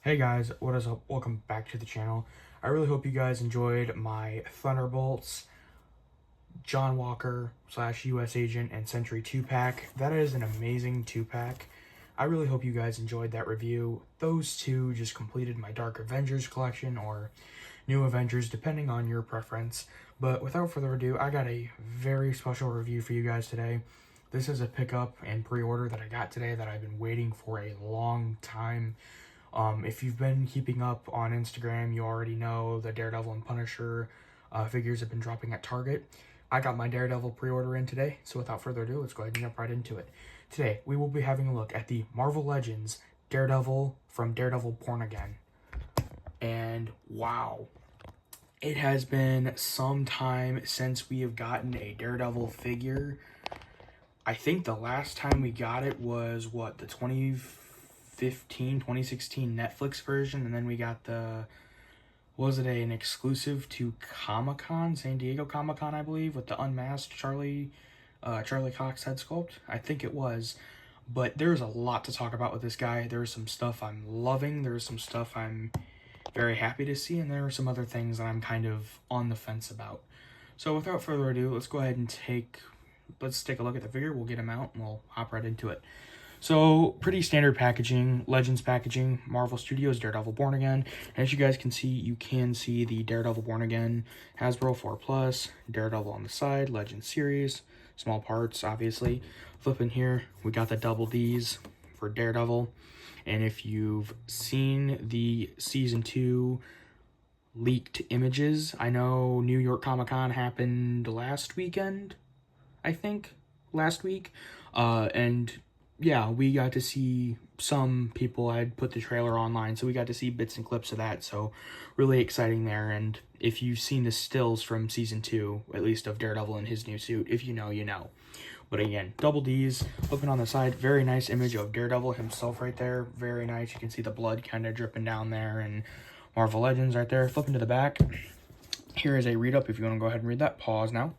Hey guys, what is up? Welcome back to the channel. I really hope you guys enjoyed my Thunderbolts, John Walker / US Agent, and Sentry 2-pack. That is an amazing 2-pack. I really hope you guys enjoyed that review. Those two just completed my Dark Avengers collection, or New Avengers, depending on your preference. But without further ado, I got a very special review for you guys today. This is a pickup and pre-order that I got today that I've been waiting for a long time. If you've been keeping up on Instagram, you already know the Daredevil and Punisher figures have been dropping at Target. I got my Daredevil pre-order in today, so without further ado, let's go ahead and jump right into it. Today, we will be having a look at the Marvel Legends Daredevil from Daredevil Born Again. And wow, it has been some time since we have gotten a Daredevil figure. I think the last time we got it was, what, the 2016 Netflix version, and then we got an exclusive to Comic-Con, San Diego Comic-Con, I believe, with the unmasked Charlie Cox head sculpt. I think it was. But there's a lot to talk about with this guy. There's some stuff I'm loving, there's some stuff I'm very happy to see, and there are some other things that I'm kind of on the fence about. So without further ado, let's go ahead and take a look at the figure. We'll get him out and we'll hop right into it. So, pretty standard packaging, Legends packaging, Marvel Studios, Daredevil Born Again. And as you guys can see, the Daredevil Born Again Hasbro 4+, Daredevil on the side, Legends series, small parts, obviously. Flipping here, we got the double Ds for Daredevil. And if you've seen the Season 2 leaked images, I know New York Comic-Con happened last week. And yeah, we got to see some people had put the trailer online, so we got to see bits and clips of that, so really exciting there. And if you've seen the stills from Season 2, at least of Daredevil in his new suit, if you know, you know. But again, double Ds, looking on the side, very nice image of Daredevil himself right there, very nice. You can see the blood kind of dripping down there, and Marvel Legends right there. Flipping to the back, here is a read-up if you want to go ahead and read that. Pause now.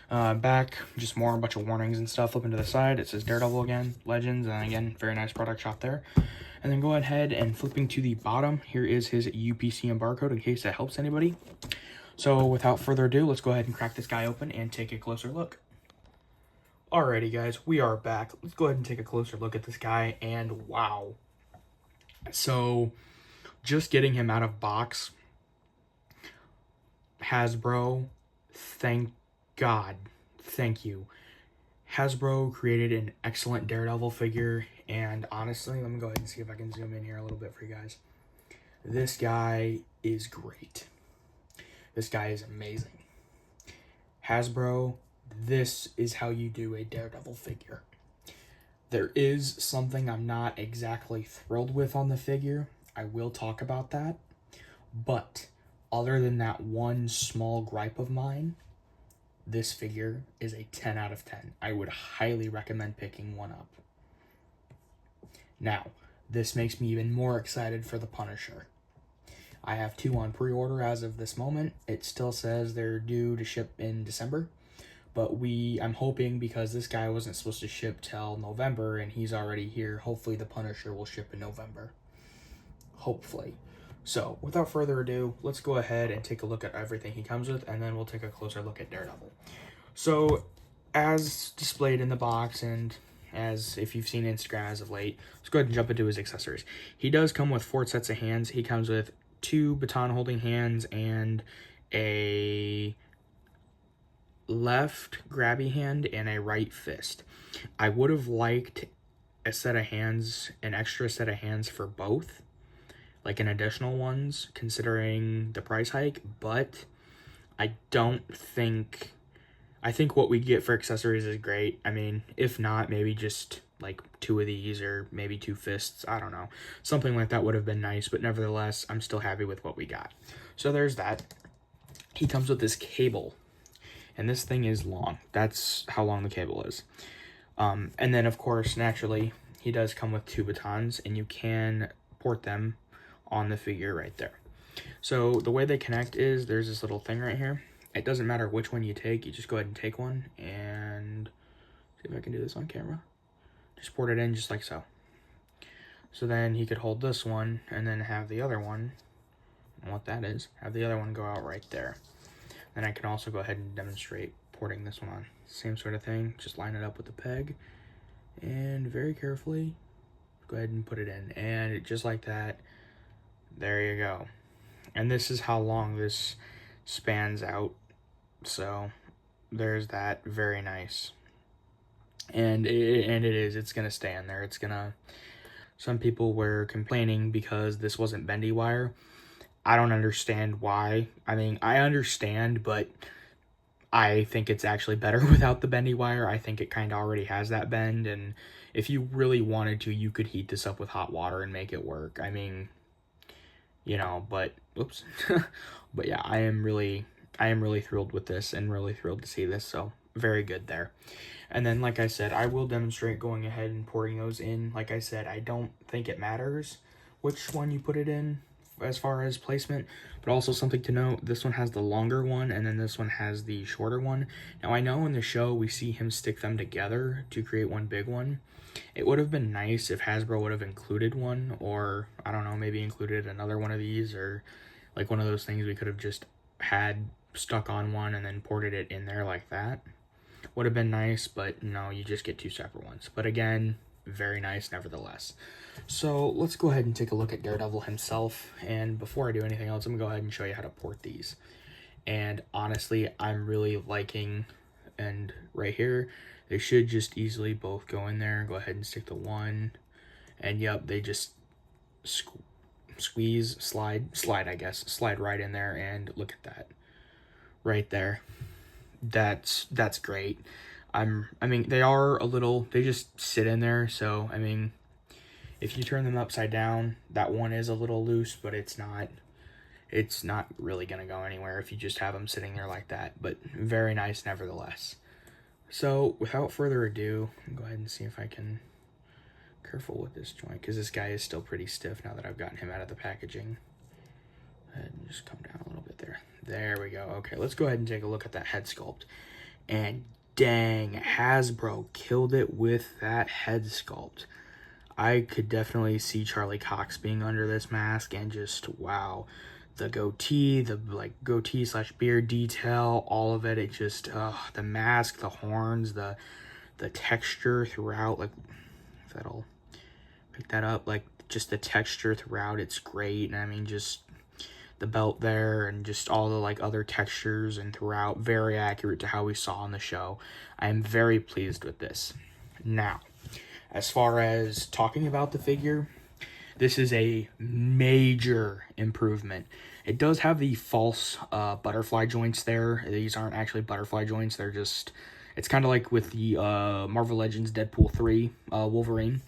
Back, just more a bunch of warnings and stuff. Flipping to the side, it says Daredevil again, Legends, and again, very nice product shop there. And then go ahead and flipping to the bottom, here is his UPC and barcode in case that helps anybody. So without further ado, let's go ahead and crack this guy open and take a closer look. Alrighty guys, we are back. Let's go ahead and take a closer look at this guy, and wow. So, just getting him out of box, Hasbro, thank God, thank you. Hasbro created an excellent Daredevil figure, and honestly, let me go ahead and see if I can zoom in here a little bit for you guys. This guy is great. This guy is amazing. Hasbro, this is how you do a Daredevil figure. There is something I'm not exactly thrilled with on the figure. I will talk about that. But other than that one small gripe of mine, this figure is a 10 out of 10. I would highly recommend picking one up. Now, this makes me even more excited for the Punisher. I have 2 on pre-order as of this moment. It still says they're due to ship in December. But I'm hoping, because this guy wasn't supposed to ship till November and he's already here, hopefully the Punisher will ship in November. Hopefully. So, without further ado, let's go ahead and take a look at everything he comes with, and then we'll take a closer look at Daredevil. So, as displayed in the box, and as if you've seen Instagram as of late, let's go ahead and jump into his accessories. He does come with 4 sets of hands. He comes with 2 baton-holding hands and a left grabby hand and a right fist. I would have liked a set of hands, an extra set of hands for both, like an additional ones, considering the price hike, but I think what we get for accessories is great. I mean, if not, maybe just like 2 of these, or maybe 2 fists, I don't know. Something like that would have been nice, but nevertheless, I'm still happy with what we got. So there's that. He comes with this cable, and this thing is long. That's how long the cable is. And then, of course, naturally, he does come with 2 batons, and you can port them on the figure right there. So the way they connect is there's this little thing right here. It doesn't matter which one you take. You just go ahead and take one, and see if I can do this on camera. Just port it in just like so. So then he could hold this one and then have the other one, and what that is, have the other one go out right there. Then I can also go ahead and demonstrate porting this one on. Same sort of thing, just line it up with the peg and very carefully go ahead and put it in. And just like that, there you go. And this is how long this spans out. So there's that, very nice. And it's gonna stay in there. It's gonna, some people were complaining because this wasn't bendy wire. I don't understand why. I mean, I understand, but I think it's actually better without the bendy wire. I think it kind of already has that bend, and if you really wanted to, you could heat this up with hot water and make it work. I mean, you know, but oops. But yeah, I am really thrilled with this and really thrilled to see this, so very good there. And then, like I said, I will demonstrate going ahead and porting those in. Like I said, I don't think it matters which one you put it in as far as placement, but also something to note, this one has the longer one and then this one has the shorter one. Now I know in the show we see him stick them together to create one big one. It would have been nice if Hasbro would have included one, or I don't know, maybe included another one of these, or like one of those things we could have just had stuck on one and then ported it in there like that. Would have been nice, but no, you just get two separate ones. But again, very nice nevertheless. So let's go ahead and take a look at Daredevil himself. And before I do anything else, I'm gonna go ahead and show you how to port these. And honestly, I'm really liking, and right here, they should just easily both go in there. Go ahead and stick the one, and yep, they just squeeze, slide, I guess, slide right in there, and look at that, right there. That's great. I mean, they are a little, they just sit in there, so, I mean, if you turn them upside down, that one is a little loose, but it's not really gonna go anywhere if you just have them sitting there like that, but very nice nevertheless. So, without further ado, I'll go ahead and see if I can, careful with this joint, because this guy is still pretty stiff now that I've gotten him out of the packaging. And just come down a little bit there. There we go. Okay, let's go ahead and take a look at that head sculpt. And dang, Hasbro killed it with that head sculpt. I could definitely see Charlie Cox being under this mask, and just, wow. The goatee, the like goatee / beard detail, all of it, it just, the mask, the horns, the texture throughout, like, if that'll pick that up, like, just the texture throughout, it's great. And I mean, just the belt there and just all the like other textures and throughout, very accurate to how we saw on the show. I am very pleased with this. Now, as far as talking about the figure, this is a major improvement. It does have the false butterfly joints there. These aren't actually butterfly joints. They're just, it's kind of like with the Marvel Legends Deadpool 3 Wolverine.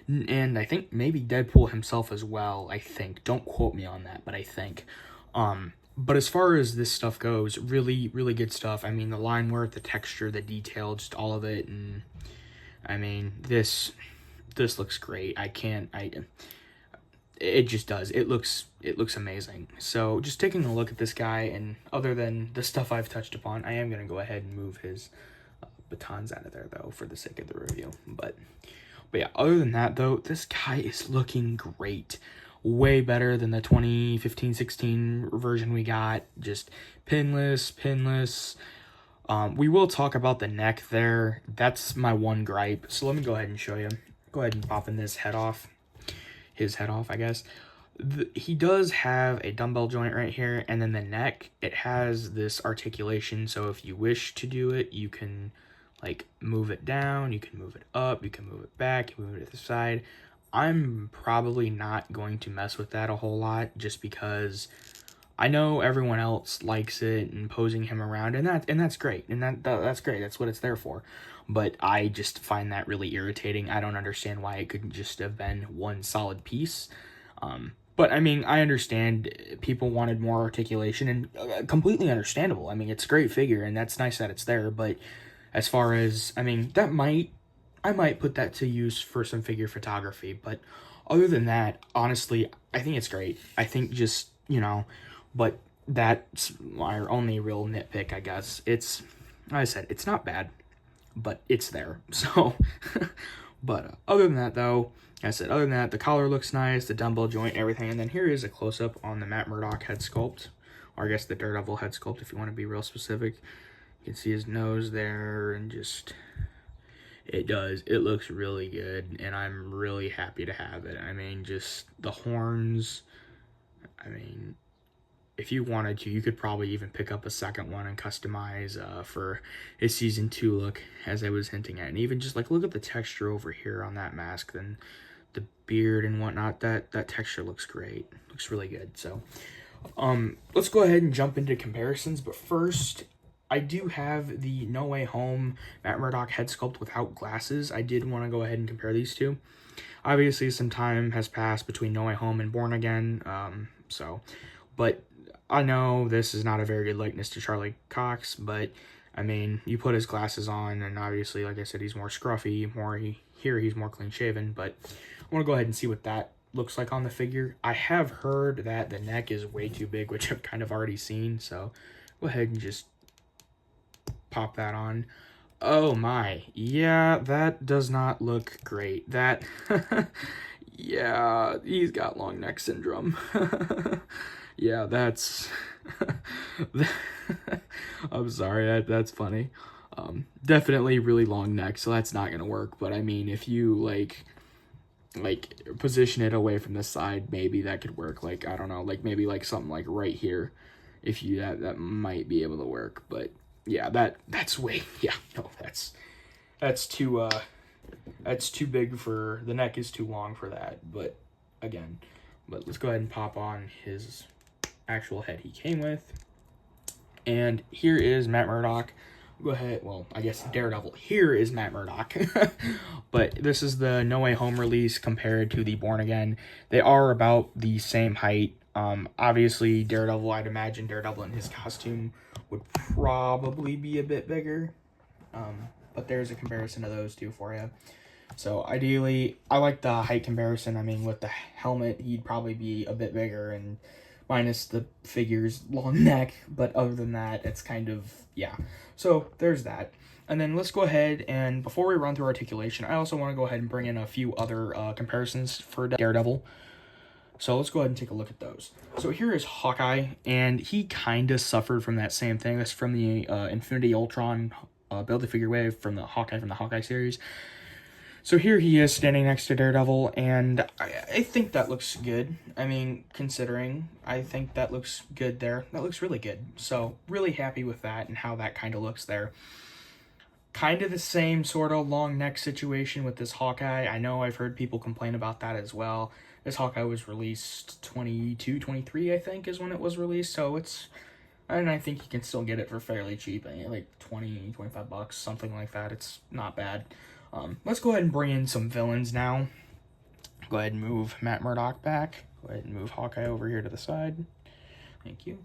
And I think maybe Deadpool himself as well, I think. Don't quote me on that, but I think. But as far as this stuff goes, really, really good stuff. I mean, the line work, the texture, the detail, just all of it. And I mean, this looks great. It just does. It looks amazing. So just taking a look at this guy, and other than the stuff I've touched upon, I am going to go ahead and move his batons out of there, though, for the sake of the review. But yeah, other than that, though, this guy is looking great. Way better than the 2015-16 version we got. Just pinless. We will talk about the neck there. That's my one gripe. So let me go ahead and show you. Go ahead and pop in this head off. His head off, I guess. He does have a dumbbell joint right here, and then the neck, it has this articulation, so if you wish to do it, you can like move it down, you can move it up, you can move it back, you move it to the side. I'm probably not going to mess with that a whole lot, just because I know everyone else likes it and posing him around, and that's great, and that's great. That's what it's there for. But I just find that really irritating. I don't understand why it couldn't just have been one solid piece. But I mean, I understand people wanted more articulation, and completely understandable. I mean, it's a great figure, and that's nice that it's there. But as far as, I mean, I might put that to use for some figure photography. But other than that, honestly, I think it's great. I think just, you know, but that's our only real nitpick, I guess. It's, like I said, it's not bad, but it's there. So, but other than that, though, I said, other than that, the collar looks nice, the dumbbell joint, everything. And then here is a close-up on the Matt Murdock head sculpt, or I guess the Daredevil head sculpt if you want to be real specific. You can see his nose there, and just, it looks really good, and I'm really happy to have it. I mean, just the horns, I mean, if you wanted to, you could probably even pick up a second one and customize for his season 2 look, as I was hinting at. And even just like look at the texture over here on that mask, then the beard and whatnot. That texture looks great, looks really good. So let's go ahead and jump into comparisons. But first, I do have the No Way Home Matt Murdock head sculpt without glasses. I did want to go ahead and compare these two. Obviously, some time has passed between No Way Home and Born Again, but I know this is not a very good likeness to Charlie Cox, but I mean, you put his glasses on, and obviously, like I said, he's more scruffy, he's more clean shaven, but I want to go ahead and see what that looks like on the figure. I have heard that the neck is way too big, which I've kind of already seen, so go ahead and just pop that on. Oh my, yeah, that does not look great. That, yeah, he's got long neck syndrome. Yeah, that's, I'm sorry, that's funny. Definitely really long neck, so that's not gonna work, but I mean, if you, like position it away from the side, maybe that could work, like, I don't know, like, maybe, like, something, like, right here, if you, that might be able to work, but, yeah, that's way, yeah, no, that's too big for, the neck is too long for that, but, again, but let's go ahead and pop on his actual head he came with. And here is Matt Murdock. Go ahead, well, I guess Daredevil. Here is Matt Murdock. But this is the No Way Home release compared to the Born Again. They are about the same height. Obviously, Daredevil, I'd imagine Daredevil in his costume would probably be a bit bigger. But there's a comparison of those two for you. So ideally, I like the height comparison. I mean, with the helmet, he'd probably be a bit bigger, and minus the figure's long neck, but other than that, it's kind of, yeah. So there's that. And then let's go ahead, and before we run through articulation, I also want to go ahead and bring in a few other comparisons for Daredevil. So let's go ahead and take a look at those. So here is Hawkeye, and he kind of suffered from that same thing. That's from the Infinity Ultron Build-A-Figure wave from the Hawkeye series. So here he is standing next to Daredevil, and I think that looks good. I mean, considering, I think that looks good there. That looks really good. So really happy with that and how that kind of looks there. Kind of the same sort of long neck situation with this Hawkeye. I know I've heard people complain about that as well. This Hawkeye was released 22, 23, I think, is when it was released. So it's, and I think you can still get it for fairly cheap. I mean, like 20, 25 bucks, something like that. It's not bad. Let's go ahead and bring in some villains now. Go ahead and move Matt Murdock back. Go ahead and move Hawkeye over here to the side. Thank you.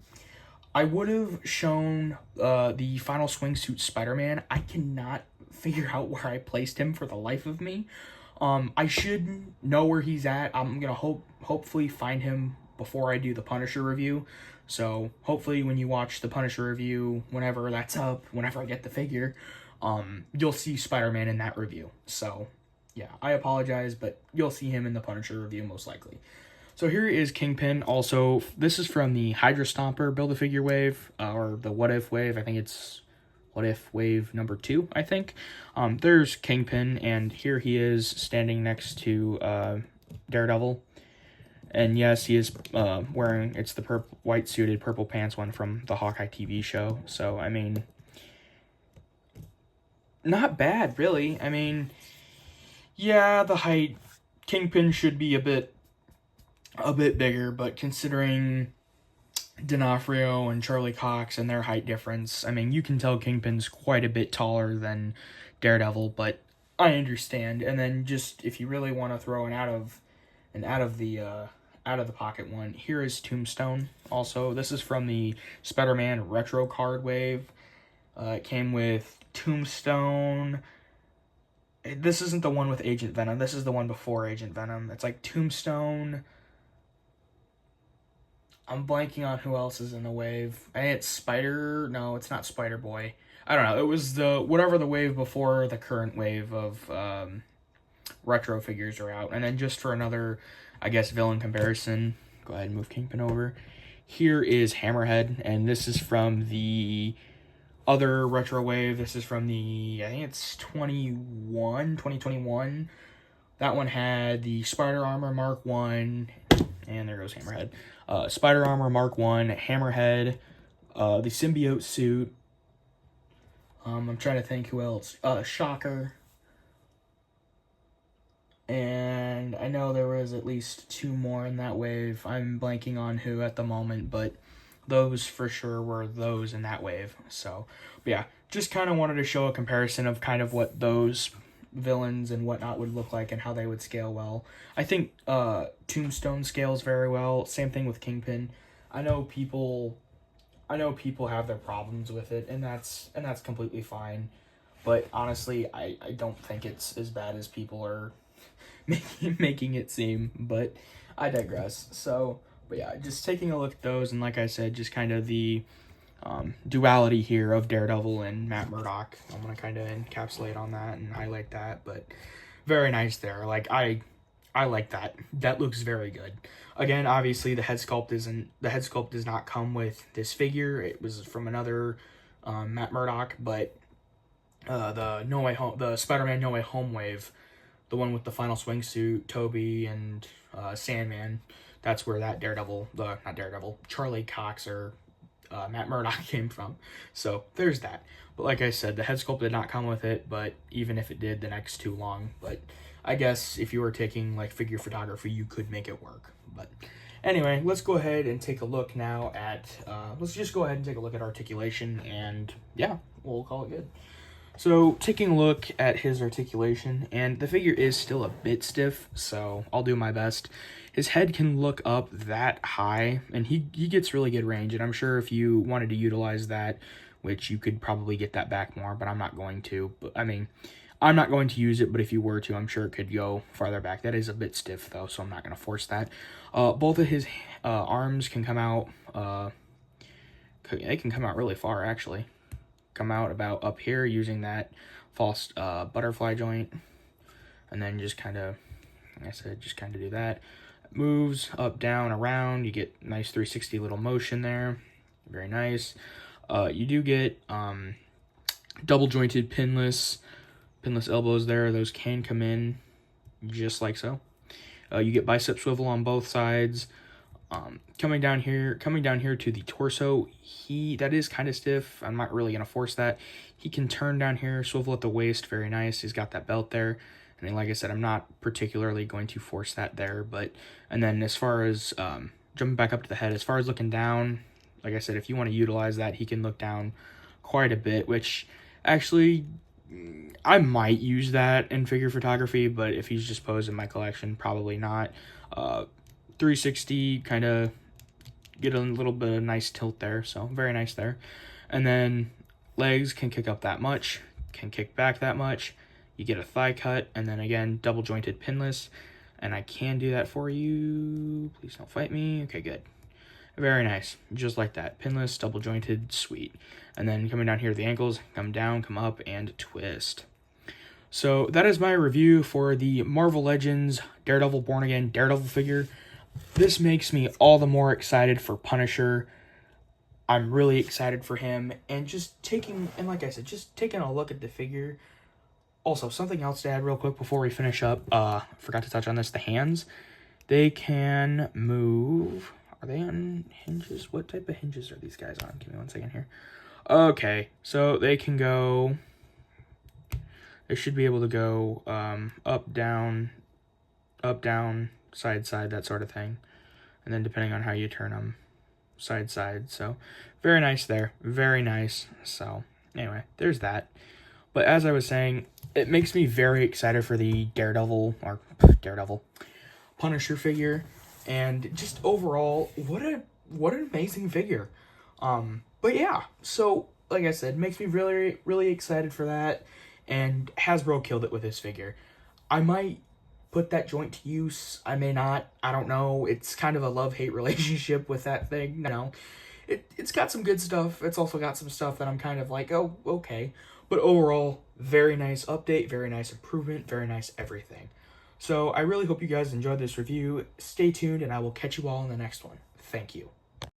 I would have shown the final swingsuit Spider-Man. I cannot figure out where I placed him for the life of me. I should know where he's at. I'm going to hopefully find him before I do the Punisher review. So hopefully when you watch the Punisher review, whenever that's up, whenever I get the figure, you'll see Spider-Man in that review. So, yeah, I apologize, but you'll see him in the Punisher review most likely. So here is Kingpin. Also, this is from the Hydra Stomper Build-A-Figure wave, or the What If wave. I think it's What If wave number 2, I think. There's Kingpin, and here he is standing next to Daredevil. And yes, he is wearing, it's the white suited purple pants one from the Hawkeye TV show. So, I mean, not bad, really. I mean, yeah, the height, Kingpin should be a bit bigger, but considering D'Onofrio and Charlie Cox and their height difference, I mean, you can tell Kingpin's quite a bit taller than Daredevil, but I understand. And then just, if you really want to throw an out of the pocket one, here is Tombstone. Also, this is from the Spider-Man Retro Card Wave. It came with Tombstone. This isn't the one with Agent Venom. This is the one before Agent Venom. It's like Tombstone. I'm blanking on who else is in the wave. I think it's Spider. No, it's not Spider-Boy. I don't know. It was whatever the wave before the current wave of retro figures are out. And then just for another, I guess, villain comparison, go ahead and move Kingpin over. Here is Hammerhead, and this is from the other retro wave. This is from the, I think it's 2021. That one had the Spider Armor Mark 1, and there goes Hammerhead. Spider Armor Mark 1, Hammerhead, the symbiote suit. I'm trying to think who else. Shocker. And I know there was at least 2 more in that wave. I'm blanking on who at the moment, but those for sure were those in that wave. So, but yeah, just kind of wanted to show a comparison of kind of what those villains and whatnot would look like and how they would scale well. I think Tombstone scales very well. Same thing with Kingpin. I know people have their problems with it, and that's completely fine. But honestly, I don't think it's as bad as people are making it seem, but I digress. So, but yeah, just taking a look at those, and like I said, just kind of the duality here of Daredevil and Matt Murdock. I'm gonna kind of encapsulate on that and highlight that, but very nice there. Like I like that. That looks very good. Again, obviously the head sculpt does not come with this figure. It was from another Matt Murdock, but the Spider-Man No Way Home wave, the one with the final swingsuit, Toby and Sandman, that's where that Charlie Cox or Matt Murdock came from. So there's that. But like I said, the head sculpt did not come with it, but even if it did, the neck's too long. But I guess if you were taking like figure photography, you could make it work. But anyway, let's go ahead and take a look now at, let's just go ahead and take a look at articulation, and yeah, we'll call it good. So, taking a look at his articulation, and the figure is still a bit stiff, so I'll do my best. His head can look up that high, and he gets really good range, and I'm sure if you wanted to utilize that, which you could probably get that back more, but I'm not going to. But I mean, I'm not going to use it, but if you were to, I'm sure it could go farther back. That is a bit stiff, though, so I'm not going to force that. Both of his arms can come out, they can come out really far, actually. Come out about up here using that false butterfly joint, and then just kind of, like I said, just kind of do that. Moves up, down, around. You get nice 360 little motion there. Very nice. You do get double jointed pinless elbows there. Those can come in just like so. You get bicep swivel on both sides. Coming down here to the torso, that is kind of stiff. I'm not really going to force that. He can turn down here, swivel at the waist, very nice. He's got that belt there. I mean, like I said, I'm not particularly going to force that there, and then as far as, jumping back up to the head, as far as looking down, like I said, if you want to utilize that, he can look down quite a bit, which actually, I might use that in figure photography, but if he's just posed in my collection, probably not. 360, kind of get a little bit of nice tilt there, so very nice there. And then legs can kick up that much, can kick back that much. You get a thigh cut, and then again, double jointed pinless, and I can do that for you. Please don't fight me. Okay, good. Very nice, just like that. Pinless, double jointed, sweet. And then coming down here to the ankles, come down, come up, and twist. So that is my review for the Marvel Legends Daredevil Born Again Daredevil figure. This makes me all the more excited for Punisher. I'm really excited for him, and like I said, just taking a look at the figure. Also, something else to add real quick before we finish up. Forgot to touch on this. The hands, they can move. Are they on hinges? What type of hinges are these guys on? Give me 1 second here. Okay, so they can go. They should be able to go up, down, side, that sort of thing. And then depending on how you turn them, side. So very nice there. Very nice. So anyway, there's that. But as I was saying, it makes me very excited for the Daredevil Punisher figure. And just overall, what an amazing figure. But yeah, so like I said, makes me really, really excited for that. And Hasbro killed it with this figure. I might put that joint to use. I may not. I don't know. It's kind of a love-hate relationship with that thing. You know, it's got some good stuff. It's also got some stuff that I'm kind of like, oh, okay. But overall, very nice update, very nice improvement, very nice everything. So I really hope you guys enjoyed this review. Stay tuned, and I will catch you all in the next one. Thank you.